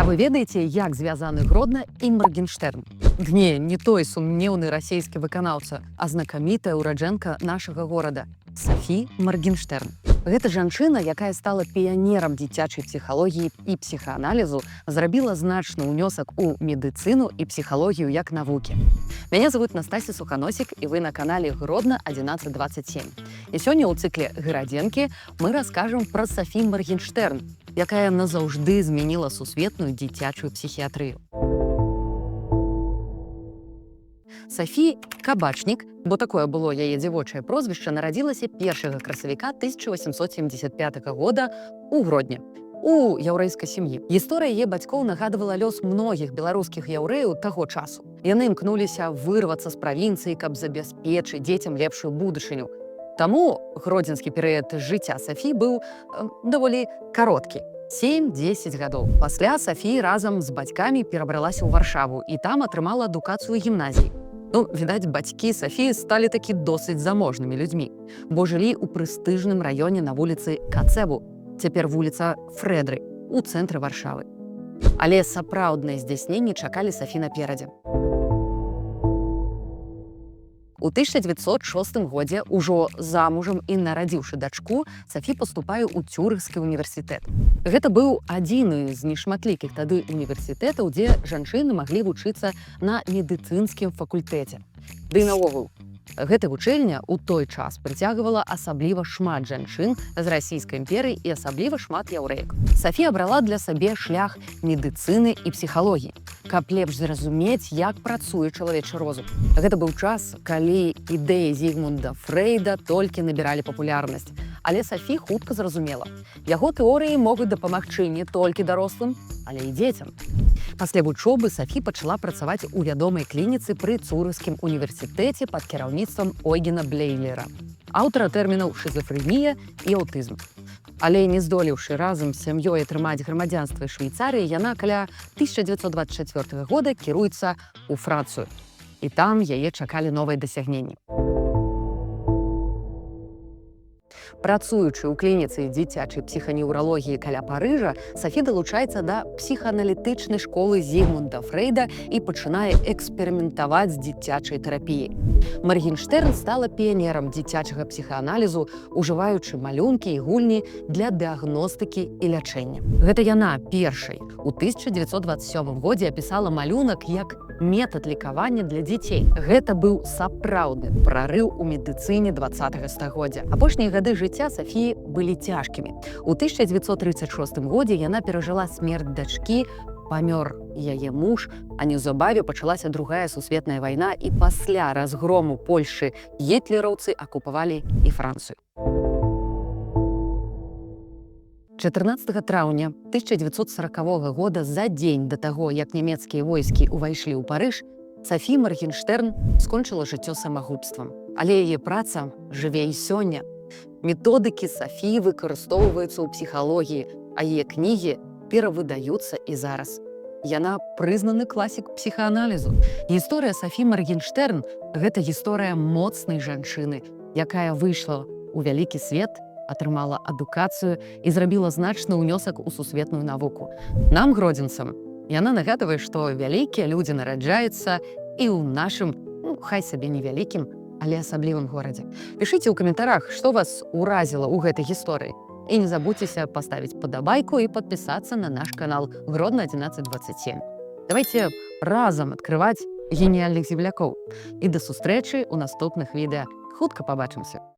Вы ведаеце, як звязаны Гродна і Маргенштерн? Не той сумнеўны расійскі выканаўца, а знакамітая ўраджэнка нашага горада Софі Маргенштерн. Гэта жанчына, якая стала піянерам дзіцячай псіхалогіі і псіхааналізу, зрабіла значны ўнёсак у медыцыну і псіхалогію як навукі. Мяне зовут Настасья Суханосик, і вы на канале Гродна 1127. І сёння ў цыкле «Гарадзенкі» мы раскажам пра Софі Маргенштерн, якая назаўжды змяніла сусветную дзіцячую псіхіятрыю. Софі Кабачнік, бо такое было яе дзявочае прозвішча, нарадзілася 1 красавіка 1875 года ў Гродні, у яўрэйскай сям'і. Гісторыя яе бацькоў нагадвала лёс многіх беларускіх яўрэяў таго часу. Яны імкнуліся вырвацца з правінцыі, каб забяспечыць дзецям лепшую будучыню. Таму гродзенскі перыяд жыцця Софі быў даволі кароткі. 7-10 гадоў. Пасля Софі разам з бацькамі перабралася ў Варшаву і там атрымала адукацыю ў гімназіі. Відаць, бацькі Софі сталі такі досыць заможнымі людзьмі, бо жылі ў прэстыжным раёне на вуліцы Кацэбу, цяпер вуліца Фрэдры, у цэнтры Варшавы. Але сапраўдныя здзяйсненні чакалі Софі наперадзе. У 1906 годзе, ужо замужам і нарадзіўшы дачку, Софі паступае ў Цюрыхскі універсітэт. Гэта быў адзіны з нешматлікіх тады універсітэтаў, дзе жанчыны маглі вучыцца на медыцынскім факультэце. Ды і наогул, гэта вучэльня ў той час прыцягвала асабліва шмат жанчын з расійскай імперыі і асабліва шмат яўрэек. Софі абрала для сабе шлях медыцыны і псіхалогіі, каб лепш зразумець, як працуе чалавечы розум. Гэта быў час, калі ідэі Зігмунда Фрэйда толькі набіралі папулярнасць. Але Софі хутка зразумела, яго тэорыі могуць дапамагчы не толькі дарослым, але і дзецям. Пасля вучобы Софі пачала працаваць у вядомай клініцы пры Цюрыхскім універсітэце пад кіраўніцтвам Ойгена Блейлера, аўтара тэрмінаў шызафрэнія і аўтызм. Але не здолеўшы разам з сям'ёй атрымаць грамадзянства Швейцарыі, яна каля 1924 года кіруецца ў Францыю. І там яе чакалі новыя дасягненні. Працуючы ў клініцы дзіцячай псіханеўралогіі каля Парыжа, Софі далучаецца да псіхааналітычнай школы Зігмунда Фрэйда і пачынае эксперыментаваць з дзіцячай тэрапіяй. Маргенштерн стала піянерам дзіцячага псіхааналізу, ужываючы малюнкі і гульні для дыягностыкі і лячэння. Гэта яна першай у 1927 годзе апісала малюнак як метад лекавання для дзяцей. Гэта быў сапраўдны прарыў у медыцыне 20-го стагоддзя. Апошнія гады жыцця Софі былі цяжкімі. У 1936 годзе яна перажыла смерць дачкі, памёр яе муж, а неўзабаве пачалася Другая сусветная вайна, і пасля разгрому Польшы гітлераўцы акупавалі і Францыю. 14 траўня 1940 года, за дзень да таго, як нямецкія войскі ўвайшлі ў Парыж, Софі Маргенштерн скончыла жыццё самагубствам. Але яе праца жыве і сёння. Методыкі Софі выкарыстоўваюцца ў псіхалогіі, а яе кнігі перавыдаюцца і зараз. Яна прызнаны класік псіхааналізу. Гісторыя Софі Маргенштерн – гэта гісторыя моцнай жанчыны, якая выйшла ў вялікі свет, атрымала адукацыю і зрабіла значны ўнёсак у сусветную навуку. Нам, гродзенцам, яна нагадвае, што вялікія людзі нараджаюцца і ў нашым, хай сабе невялікім, але асаблівым горадзе. Пішыце ў каментарах, што вас уразіла ў гэтай гісторыі. І не забудзьцеся паставіць падабайку і падпісацца на наш канал Гродна 1127. Давайце разам адкрываць геніяльных землякоў. І да сустрэчы ў наступных відэа. Хутка пабачымся!